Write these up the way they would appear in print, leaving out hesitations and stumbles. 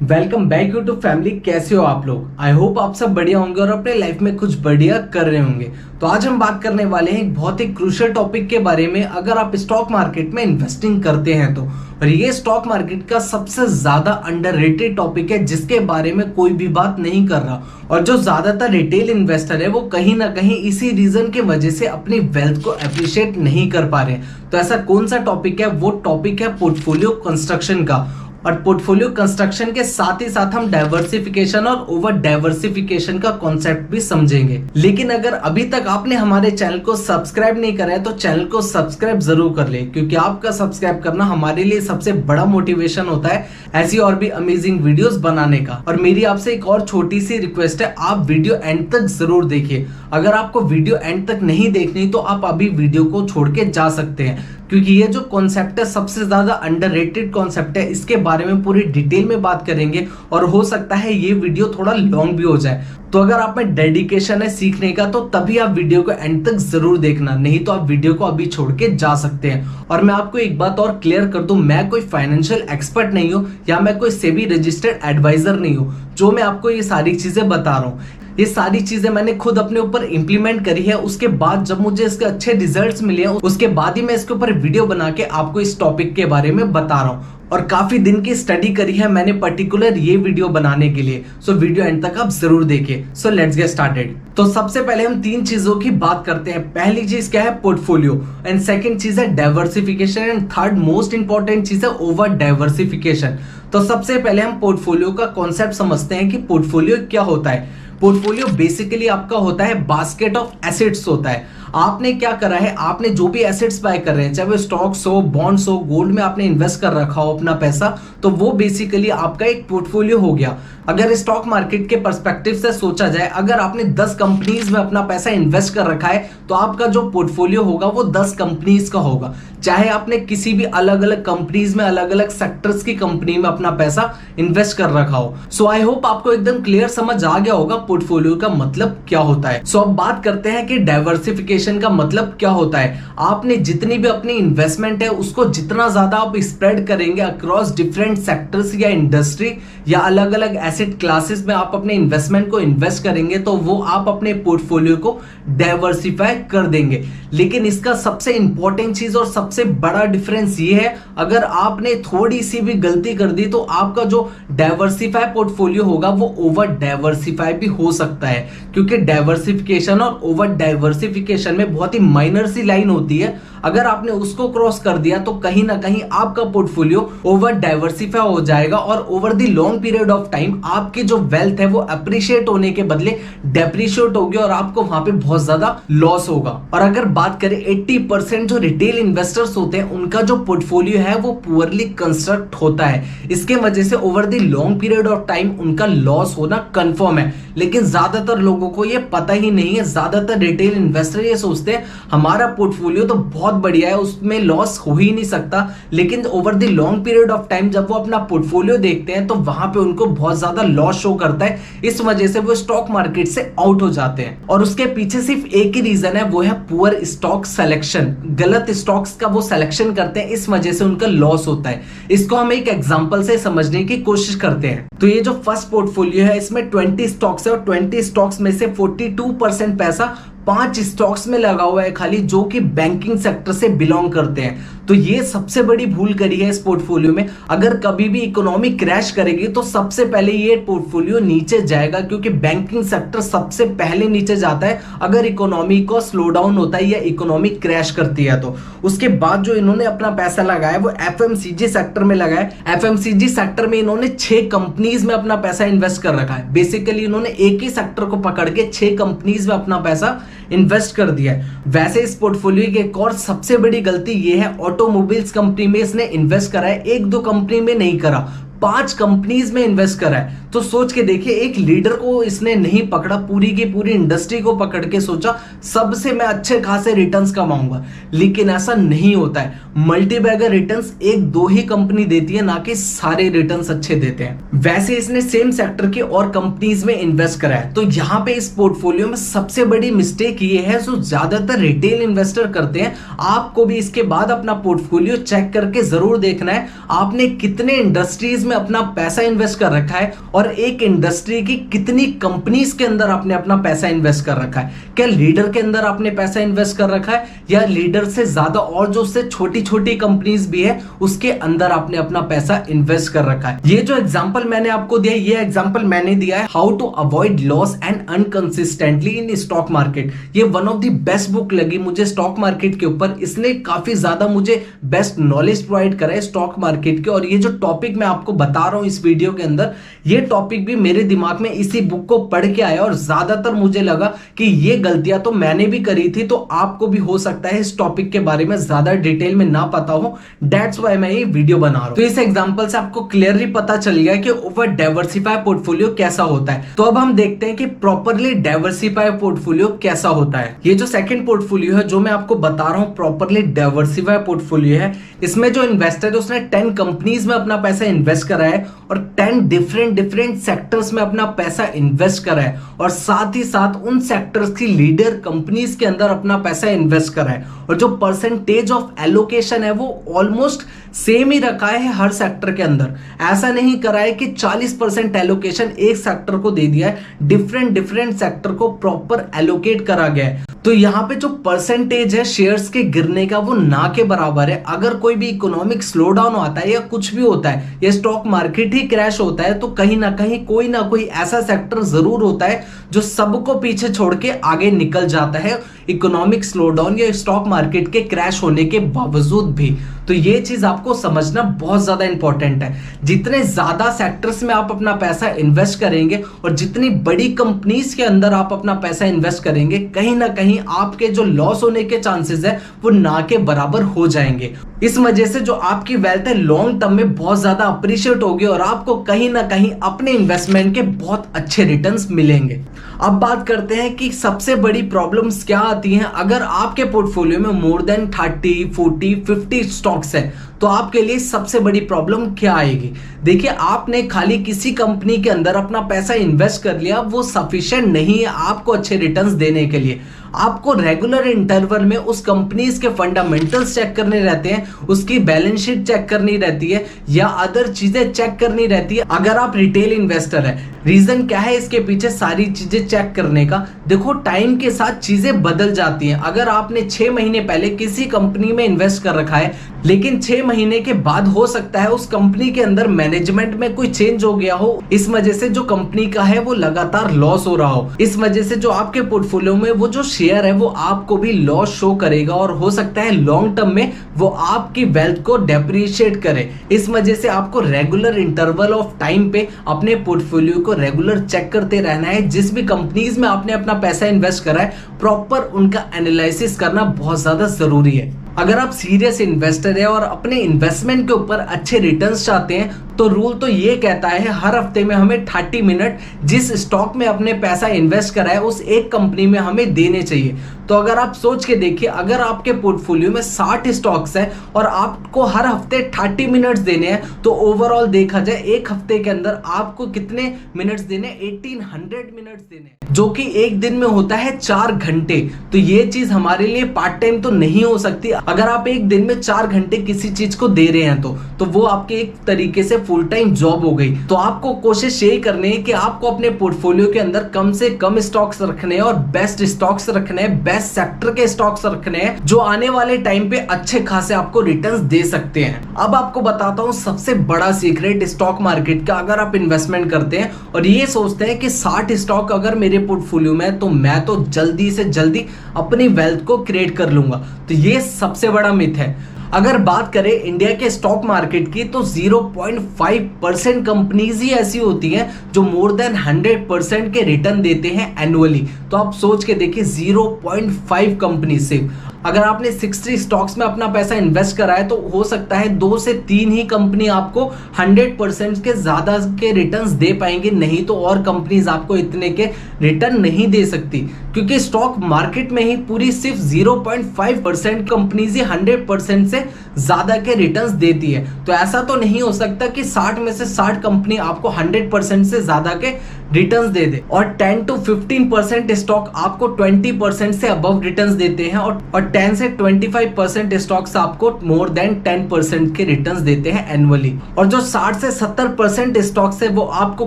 Welcome back YouTube family. कैसे हो आप लोग? आई होप आप सब बढ़िया होंगे और अपने लाइफ में कुछ बढ़िया कर रहे होंगे। तो आज हम बात करने वाले हैं एक बहुत ही क्रूशियल टॉपिक के बारे में। अगर आप स्टॉक मार्केट में इन्वेस्टिंग करते हैं तो, और ये स्टॉक मार्केट का सबसे ज्यादा अंडररेटेड टॉपिक है जिसके बारे में कोई भी बात नहीं कर रहा। और जो ज्यादातर रिटेल इन्वेस्टर है वो कहीं ना कहीं इसी रीजन के वजह से अपनी वेल्थ को अप्रिशिएट नहीं कर पा रहे। तो ऐसा कौन सा टॉपिक है? वो टॉपिक है पोर्टफोलियो कंस्ट्रक्शन का। और पोर्टफोलियो कंस्ट्रक्शन के साथ ही साथ हम डाइवर्सिफिकेशन और ओवर डाइवर्सिफिकेशन का कॉन्सेप्ट भी समझेंगे। लेकिन अगर अभी तक आपने हमारे चैनल को सब्सक्राइब नहीं करा है तो चैनल को सब्सक्राइब जरूर कर ले, क्योंकि आपका सब्सक्राइब करना हमारे लिए सबसे बड़ा मोटिवेशन होता है ऐसी और भी अमेजिंग वीडियोस बनाने का। और मेरी आपसे एक और छोटी सी रिक्वेस्ट है, आप वीडियो एंड तक जरूर देखिए। अगर आपको वीडियो एंड तक नहीं देखनी तो आप अभी वीडियो को छोड़ के जा सकते हैं, क्योंकि ये जो कॉन्सेप्ट है सबसे ज्यादा अंडररेटेड कॉन्सेप्ट है। इसके बारे में पूरी डिटेल में बात करेंगे और हो सकता है ये वीडियो थोड़ा लॉन्ग भी हो जाए। तो अगर आप में डेडिकेशन है सीखने का तो तभी आप वीडियो को एंड तक जरूर देखना, नहीं तो आप वीडियो को अभी छोड़ के जा सकते हैं। और मैं आपको एक बात और क्लियर कर दूं, मैं कोई फाइनेंशियल एक्सपर्ट नहीं हूं या मैं कोई सेबी रजिस्टर्ड एडवाइजर नहीं हूं। जो मैं आपको ये सारी चीजें बता रहा हूं, ये सारी चीजें मैंने खुद अपने ऊपर इंप्लीमेंट करी है। उसके बाद जब मुझे इसके अच्छे रिजल्ट्स मिले हैं उसके बाद ही मैं इसके ऊपर वीडियो बना के आपको इस टॉपिक के बारे में बता रहा हूँ। और काफी दिन की स्टडी करी है मैंने पर्टिकुलर ये वीडियो बनाने के लिए। सो वीडियो एंड तक आप जरूर देखिए। So let's get started. तो सबसे पहले हम तीन चीजों की बात करते हैं। पहली चीज क्या है? पोर्टफोलियो। एंड सेकंड चीज है diversification. And third most important चीज है ओवर डाइवर्सिफिकेशन। तो सबसे पहले हम पोर्टफोलियो का कॉन्सेप्ट समझते हैं कि पोर्टफोलियो क्या होता है। पोर्टफोलियो बेसिकली आपका होता है बास्केट ऑफ एसेट्स होता है। आपने क्या करा है, आपने जो भी एसेट्स बाय कर रहे हैं, चाहे वो स्टॉक्स हो, बॉन्ड्स हो, गोल्ड में आपने इन्वेस्ट कर रखा हो अपना पैसा, तो वो बेसिकली आपका एक पोर्टफोलियो हो गया। अगर स्टॉक मार्केट के पर्सपेक्टिव से सोचा जाए, अगर आपने 10 कंपनीज में अपना पैसा इन्वेस्ट कर रखा है तो आपका जो पोर्टफोलियो होगा वो 10 कंपनीज का होगा। चाहे आपने किसी भी अलग अलग कंपनीज में, अलग अलग सेक्टर्स की कंपनी में अपना पैसा इन्वेस्ट कर रखा हो। सो आई होप आपको एकदम क्लियर समझ आ गया होगा पोर्टफोलियो का मतलब क्या होता है। सो अब बात करते हैं कि डाइवर्सिफिकेशन का मतलब क्या होता है। आपने जितनी भी अपनी इन्वेस्टमेंट है उसको जितना ज्यादा आप स्प्रेड करेंगे अक्रॉस डिफरेंट सेक्टर्स या इंडस्ट्री या अलग अलग एसेट क्लासेस में आप अपने इन्वेस्टमेंट को इन्वेस्ट करेंगे तो वो आप अपने पोर्टफोलियो को डाइवर्सिफाई कर देंगे। लेकिन इसका सबसे इंपॉर्टेंट चीज और सबसे बड़ा डिफरेंस ये है, अगर आपने थोड़ी सी भी गलती कर दी तो आपका जो डाइवर्सिफाई पोर्टफोलियो होगा वो ओवर डाइवर्सिफाई भी हो सकता है। क्योंकि डाइवर्सिफिकेशन और ओवर डाइवर्सिफिकेशन में बहुत ही माइनर सी लाइन होती है। अगर आपने उसको क्रॉस कर दिया तो कहीं ना कहीं आपका पोर्टफोलियो ओवर डाइवर्सिफाई हो जाएगा और over the long period of time आपकी जो वेल्थ है वो अप्रिशिएट होने के बदले डेप्रिशिएट होगी और आपको वहां पे बहुत ज्यादा लॉस होगा। और अगर बात करें 80% जो रिटेल इन्वेस्टर्स होते हैं उनका जो पोर्टफोलियो है वो पुअरली कंस्ट्रक्ट होता है। इसके वजह से over the long period of time उनका लॉस होना कंफर्म है। लेकिन ज्यादातर लोगों को ये पता ही नहीं है। ज्यादातर रिटेल इन्वेस्टर ये सोचते हैं हमारा पोर्टफोलियो तो बहुत बढ़िया है, उसमें लॉस हो ही नहीं सकता। लेकिन over the long period of time जब वो अपना पोर्टफोलियो देखते हैं तो वहां पे उनको बहुत ज्यादा लॉस शो करता है। इस वजह से वो स्टॉक मार्केट से आउट हो जाते हैं। और उसके पीछे सिर्फ एक ही रीजन है, वो है पुअर स्टॉक सिलेक्शन। गलत स्टॉक्स का वो सिलेक्शन करते हैं, इस वजह से उनका लॉस होता है। इसको हम एक एग्जांपल से समझने की कोशिश करते हैं। तो ये जो फर्स्ट पोर्टफोलियो है इसमें 20 स्टॉक्स है और 20 स्टॉक्स में से 42% पैसा 5 स्टॉक्स में लगा हुआ है खाली, जो कि बैंकिंग सेक्टर से बिलोंग करते हैं। तो ये सबसे बड़ी भूल करी है इस पोर्टफोलियो में। अगर कभी भी इकोनॉमी क्रैश करेगी तो सबसे पहले ये पोर्टफोलियो नीचे जाएगा, क्योंकि बैंकिंग सेक्टर सबसे पहले नीचे जाता है अगर इकोनॉमी को स्लो डाउन होता है या इकोनॉमी क्रैश करती है। तो उसके बाद जो इन्होंने अपना पैसा लगाया वो एफएमसीजी सेक्टर में लगाया। एफएमसीजी सेक्टर में इन्होंने 6 कंपनीज में अपना पैसा इन्वेस्ट कर रखा है। बेसिकली इन्होंने एक ही सेक्टर को पकड़ के 6 कंपनीज में अपना पैसा इन्वेस्ट कर दिया है। वैसे इस पोर्टफोलियो की एक और सबसे बड़ी गलती ये है, ऑटोमोबाइल्स कंपनी में इसने इन्वेस्ट करा है, 1-2 कंपनी में नहीं करा, 5 कंपनीज में इन्वेस्ट करा है। तो सोच के देखिए, एक लीडर को इसने नहीं पकड़ा, पूरी की पूरी इंडस्ट्री को पकड़ के सोचा सबसे मैं अच्छे खासे रिटर्न्स कमाऊंगा। लेकिन ऐसा नहीं होता है। मल्टीबैगर रिटर्न्स 1-2 ही कंपनी देती है, ना कि सारे रिटर्न्स अच्छे देते हैं। वैसे इसने सेम सेक्टर के और कंपनीज में इन्वेस्ट करा है। तो यहाँ पे इस पोर्टफोलियो में सबसे बड़ी मिस्टेक ये है जो ज्यादातर रिटेल इन्वेस्टर करते हैं। आपको भी इसके बाद अपना पोर्टफोलियो चेक करके जरूर देखना है आपने कितने इंडस्ट्रीज कंपनीज में अपना पैसा इन्वेस्ट कर रखा है और एक इंडस्ट्री की कितनी कंपनीज के अंदर आपने अपना पैसा इन्वेस्ट कर रखा है। क्या लीडर के अंदर आपने पैसा इन्वेस्ट कर रखा है या लीडर से ज्यादा और जो उससे छोटी छोटी कंपनीज भी है उसके अंदर आपने अपना पैसा इन्वेस्ट कर रखा है। ये जो एग्जांपल मैंने आपको दिया, ये एग्जांपल मैंने दिया है how to avoid loss and inconsistently in stock market. ये one of the best book लगी मुझे स्टॉक मार्केट के ऊपर। इसने काफी ज्यादा मुझे बेस्ट नॉलेज प्रोवाइड करा है स्टॉक मार्केट के। और ये जो टॉपिक मैं आपको बता रहा हूं इस वीडियो के अंदर, ये टॉपिक भी मेरे दिमाग में इसी बुक को पढ़ के आया और ज्यादातर मुझे लगा कि ये गलतियां तो मैंने भी करी थी, तो आपको भी हो सकता है इस टॉपिक के बारे में ज्यादा डिटेल में ना पता हो। दैट्स व्हाई मैं ये वीडियो बना रहा हूं। तो इस एग्जांपल से आपको क्लियरली पता चल गया कि ओवर डाइवर्सिफाई पोर्टफोलियो कैसा होता है। तो अब हम देखते हैं कि प्रॉपरली डाइवर्सिफाई पोर्टफोलियो कैसा होता है। ये जो सेकंड पोर्टफोलियो है जो मैं आपको बता रहा हूं प्रॉपरली डाइवर्सिफाई पोर्टफोलियो है, इसमें जो इन्वेस्टर है उसने 10 कंपनीज में अपना पैसा इन्वेस्ट करा है और 10 डिफरेंट सेक्टर्स में अपना पैसा इन्वेस्ट करा है और साथ ही साथ उन सेक्टर्स की लीडर कंपनीज के अंदर अपना पैसा इन्वेस्ट करा है। और जो परसेंटेज ऑफ एलोकेशन है वो ऑलमोस्ट सेम ही रखा है हर सेक्टर के अंदर। ऐसा नहीं करा है कि 40% एलोकेशन एक सेक्टर को दे दिया है, डिफरेंट सेक्टर को प्रॉपर एलोकेट करा गया है। तो यहाँ पे जो परसेंटेज है शेयर्स के गिरने का वो ना के बराबर है। अगर कोई भी इकोनॉमिक स्लो डाउन आता है या कुछ भी होता है या स्टॉक मार्केट ही क्रैश होता है तो कहीं ना कहीं कोई ना कोई ऐसा सेक्टर जरूर होता है जो सबको पीछे छोड़ के आगे निकल जाता है इकोनॉमिक स्लो डाउन या स्टॉक मार्केट के क्रैश होने के बावजूद भी। तो ये चीज आपको समझना बहुत ज्यादा इंपॉर्टेंट है। जितने ज्यादा सेक्टर्स में आप अपना पैसा इन्वेस्ट करेंगे और जितनी बड़ी कंपनीज के अंदर आप अपना पैसा इन्वेस्ट करेंगे, कहीं ना कहीं आपके जो लॉस होने के चांसेस है वो ना के बराबर हो जाएंगे। इस वजह से जो आपकी वेल्थ है लॉन्ग टर्म में बहुत ज्यादा अप्रिशिएट होगी और आपको कहीं ना कहीं अपने इन्वेस्टमेंट के बहुत अच्छे रिटर्न्स मिलेंगे। अब बात करते हैं कि सबसे बड़ी प्रॉब्लम्स क्या आती हैं अगर आपके पोर्टफोलियो में मोर देन 30, 40, 50 स्टॉक्स है तो आपके लिए सबसे बड़ी प्रॉब्लम क्या आएगी। देखिए, आपने खाली किसी कंपनी के अंदर अपना पैसा इन्वेस्ट कर लिया, वो सफिशिएंट नहीं है आपको अच्छे रिटर्न्स देने के लिए। आपको रेगुलर इंटरवल में उस कंपनीज के फंडामेंटल्स चेक करने रहते हैं, उसकी बैलेंस शीट चेक करनी रहती है या अदर चीजें चेक करनी रहती है। अगर आप रिटेल इन्वेस्टर है, रीजन क्या है इसके पीछे सारी चीजें चेक करने का? देखो, टाइम के साथ चीजें बदल जाती हैं। अगर आपने 6 महीने पहले किसी कंपनी में इन्वेस्ट कर रखा है लेकिन 6 महीने के बाद हो सकता है उस कंपनी के अंदर मैनेजमेंट में कोई चेंज हो गया हो, इस वजह से जो कंपनी का है वो लगातार लॉस हो रहा हो, इस वजह से जो आपके पोर्टफोलियो में वो जो शेयर है वो आपको भी लॉस शो करेगा और हो सकता है लॉन्ग टर्म में वो आपकी वेल्थ को डेप्रिशिएट करे। इस वजह से आपको रेगुलर इंटरवल ऑफ टाइम पे अपने पोर्टफोलियो को रेगुलर चेक करते रहना है। जिस भी कंपनीज में आपने अपना पैसा इन्वेस्ट करा है प्रॉपर उनका एनालिसिस करना बहुत ज्यादा जरूरी है। अगर आप सीरियस इन्वेस्टर है और अपने इन्वेस्टमेंट के ऊपर अच्छे रिटर्न्स चाहते हैं तो रूल तो ये कहता है हर हफ्ते में हमें 30 मिनट जिस स्टॉक में अपने पैसा इन्वेस्ट करा है उस एक कंपनी में हमें देने चाहिए। तो अगर आप सोच के देखिए, अगर आपके पोर्टफोलियो में 60 स्टॉक्स है और आपको हर हफ्ते 30 मिनट्स देने हैं तो ओवरऑल देखा जाए एक हफ्ते के अंदर आपको कितने मिनट्स देने? 1800 मिनट्स देने, जो कि एक दिन में होता है 4 घंटे। तो ये चीज हमारे लिए पार्ट टाइम तो नहीं हो सकती। अगर आप एक दिन में 4 घंटे किसी चीज को दे रहे हैं तो वो आपके एक तरीके से फुल टाइम जॉब हो गई। तो आपको कोशिश यही करनी है कि आपको अपने पोर्टफोलियो के अंदर कम से कम स्टॉक्स रखने हैं और बेस्ट स्टॉक्स रखने हैं, बेस्ट सेक्टर के स्टॉक्स रखने हैं जो आने वाले टाइम पे अच्छे खासे आपको रिटर्न्स दे सकते हैं। अब आपको बताता हूं सबसे बड़ा सीक्रेट स्टॉक मार्केट का। अगर आप इन्वेस्टमेंट करते हैं और ये सोचते हैं कि 60 स्टॉक अगर मेरे पोर्टफोलियो में है तो मैं तो जल्दी से जल्दी अपनी वेल्थ को क्रिएट कर लूंगा, तो ये सबसे बड़ा मिथ है। अगर बात करें इंडिया के स्टॉक मार्केट की तो 0.5% कंपनीज ही ऐसी होती हैं जो मोर देन 100% के रिटर्न देते हैं एनुअली। तो आप सोच के देखिए 0.5 कंपनी से अगर आपने 60 स्टॉक्स में अपना पैसा इन्वेस्ट करा है तो हो सकता है 2 से 3 ही कंपनी आपको 100% के ज्यादा के रिटर्न्स दे पाएंगे, नहीं तो और कंपनीज आपको इतने के रिटर्न नहीं दे सकती, क्योंकि स्टॉक मार्केट में ही पूरी सिर्फ 0.5% कंपनीज ही 100% से ज्यादा के रिटर्न्स देती है। तो ऐसा तो नहीं हो सकता कि 60 में से 60 कंपनी आपको 100% से ज्यादा के रिटर्न्स दे दे, और 10 to 15% स्टॉक आपको 20% से अबव रिटर्न्स देते हैं, और 10 से 25% स्टॉक्स आपको मोर देन 10% के रिटर्न्स देते हैं एनुअली। और जो 60 से 70% स्टॉक्स है वो आपको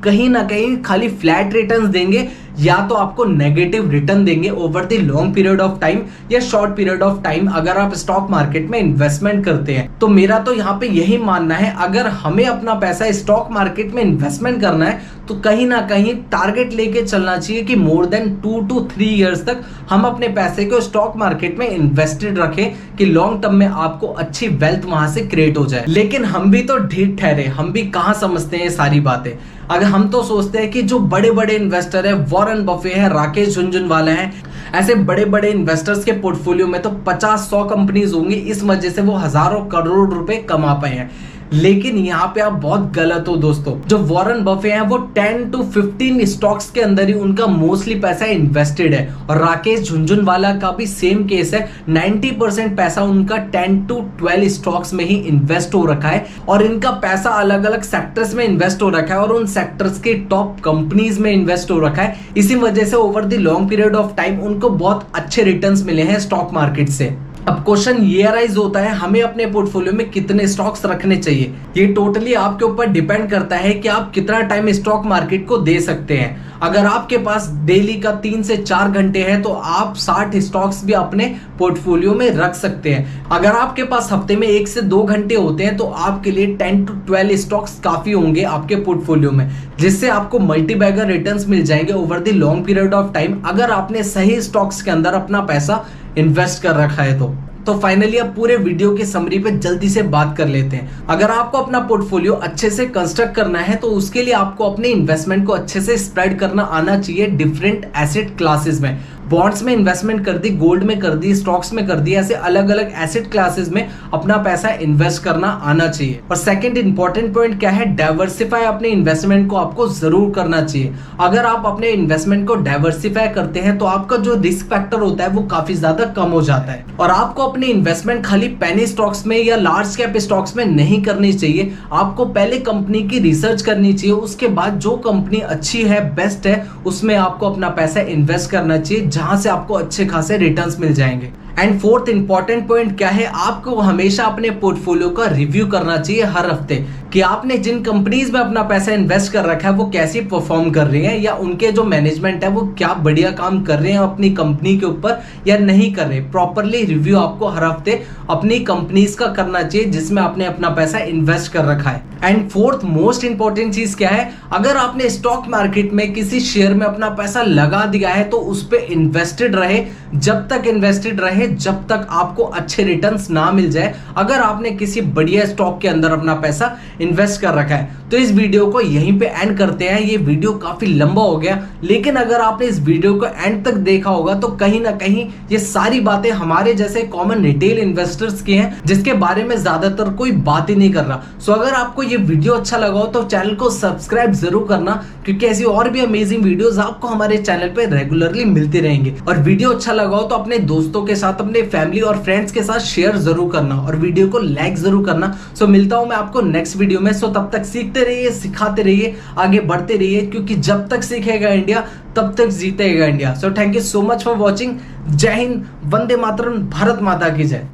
कहीं ना कहीं खाली फ्लैट रिटर्न्स देंगे या तो आपको नेगेटिव रिटर्न देंगे over the long period of time या शॉर्ट पीरियड ऑफ टाइम अगर आप स्टॉक मार्केट में इन्वेस्टमेंट करते हैं। तो मेरा तो यहाँ पे यही मानना है, अगर हमें अपना पैसा स्टॉक मार्केट में इन्वेस्टमेंट करना है तो कहीं ना कहीं टारगेट लेके चलना चाहिए कि मोर देन 2 to 3 इयर्स तक हम अपने पैसे को स्टॉक मार्केट में इन्वेस्टेड रखें कि लॉन्ग टर्म में आपको अच्छी वेल्थ वहां से क्रिएट हो जाए। लेकिन हम भी तो ढीठ ठहरे, हम भी कहां समझते हैं ये सारी बातें। अगर हम तो सोचते हैं कि जो बड़े बड़े इन्वेस्टर है, वॉरेन बफे है, राकेश झुनझुनवाला है, ऐसे बड़े बड़े इन्वेस्टर्स के पोर्टफोलियो में तो 50-100 कंपनीज होंगी, इस वजह से वो हजारों करोड़ रुपए कमा पाए हैं। लेकिन यहाँ पे आप बहुत गलत हो दोस्तों। जो वॉरेन बफे हैं वो 10 to 15 स्टॉक्स के अंदर ही उनका मोस्टली पैसा इन्वेस्टेड है, और राकेश झुनझुनवाला का भी सेम केस है। 90% पैसा उनका 10 to 12 स्टॉक्स में ही इन्वेस्ट हो रखा है, और इनका पैसा अलग अलग सेक्टर्स में इन्वेस्ट हो रखा है और उन सेक्टर्स के टॉप कंपनीज में इन्वेस्ट हो रखा है। इसी वजह से over the long period of time उनको बहुत अच्छे रिटर्न्स मिले हैं स्टॉक मार्केट से। अब क्वेश्चन ये अराइज होता है, हमें अपने पोर्टफोलियो में कितने स्टॉक्स रखने चाहिए। ये टोटली आपके ऊपर डिपेंड करता है कि आप कितना टाइम स्टॉक मार्केट को दे सकते हैं। अगर आपके पास डेली का 3 से 4 घंटे है तो आप 60 स्टॉक्स भी अपने पोर्टफोलियो में रख सकते हैं। अगर आपके पास हफ्ते में 1 से 2 घंटे होते हैं तो आपके लिए 10 to 12 स्टॉक्स काफी होंगे आपके पोर्टफोलियो में, जिससे आपको मल्टी बैगर रिटर्न्स मिल जाएंगे over the long period of time अगर आपने सही स्टॉक्स के अंदर अपना पैसा इन्वेस्ट कर रखा है तो फाइनली अब पूरे वीडियो की समरी पे जल्दी से बात कर लेते हैं। अगर आपको अपना पोर्टफोलियो अच्छे से कंस्ट्रक्ट करना है तो उसके लिए आपको अपने इन्वेस्टमेंट को अच्छे से स्प्रेड करना आना चाहिए डिफरेंट एसेट क्लासेस में। बॉन्ड्स में इन्वेस्टमेंट कर दी, गोल्ड में कर दी, स्टॉक्स में कर दी, ऐसे अलग अलग एसेट क्लासेस में अपना पैसा इन्वेस्ट करना आना चाहिए। और सेकंड इंपॉर्टेंट पॉइंट क्या है, डाइवर्सिफाई अपने इन्वेस्टमेंट को आपको जरूर करना चाहिए। अगर आप अपने इन्वेस्टमेंट को डाइवर्सिफाई करते हैं तो आपका जो रिस्क फैक्टर होता है वो काफी ज्यादा कम हो जाता है। और आपको अपनी इन्वेस्टमेंट खाली पेनी स्टॉक्स में या लार्ज कैप स्टॉक्स में नहीं करनी चाहिए। आपको पहले कंपनी की रिसर्च करनी चाहिए, उसके बाद जो कंपनी अच्छी है, बेस्ट है, उसमें आपको अपना पैसा इन्वेस्ट करना चाहिए जहां से आपको अच्छे खासे रिटर्न्स मिल जाएंगे। एंड फोर्थ इंपॉर्टेंट पॉइंट क्या है, आपको हमेशा अपने पोर्टफोलियो का रिव्यू करना चाहिए हर हफ्ते कि आपने जिन कंपनीज में अपना पैसा इन्वेस्ट कर रखा है वो कैसी परफॉर्म कर रही हैं, या उनके जो मैनेजमेंट है वो क्या बढ़िया काम कर रहे हैं अपनी कंपनी के ऊपर या नहीं कर रहे। प्रॉपरली रिव्यू आपको हर हफ्ते अपनी कंपनीज का करना चाहिए जिसमें आपने अपना पैसा इन्वेस्ट कर रखा है। एंड फोर्थ मोस्ट इंपॉर्टेंट चीज क्या है, अगर आपने स्टॉक मार्केट में किसी शेयर में अपना पैसा लगा दिया है तो उस पर इन्वेस्टेड रहे, जब तक इन्वेस्टेड रहे जब तक आपको अच्छे रिटर्न्स ना मिल जाए। अगर आपने किसी बढ़िया स्टॉक के अंदर अपना पैसा इन्वेस्ट कर रखा है तो इस वीडियो को यहीं पे एंड करते हैं। ये वीडियो काफी लंबा हो गया, लेकिन अगर आपने इस वीडियो को एंड तक देखा होगा तो कहीं ना कहीं ये सारी बातें हमारे जैसे कॉमन रिटेल इन्वेस्टर्स की हैं जिसके बारे में ज्यादातर कोई बात ही नहीं कर रहा। सो अगर आपको ये वीडियो अच्छा लगा हो तो चैनल को सब्सक्राइब जरूर करना, क्योंकि ऐसी और भी अमेजिंग वीडियोस आपको हमारे चैनल पे रेगुलरली मिलते रहेंगे। और वीडियो अच्छा लगा हो तो अपने दोस्तों के साथ, अपने फैमिली और फ्रेंड्स के साथ शेयर जरूर करना और वीडियो को लाइक जरूर करना। सो मिलता हूं मैं आपको नेक्स्ट वीडियो में। सो तब तक सीखते रहिए, सिखाते रहिए, आगे बढ़ते रहिए, क्योंकि जब तक सीखेगा इंडिया तब तक जीतेगा India. So thank you so much for watching. जय हिंद, वंदे मातरम, भारत माता की जय।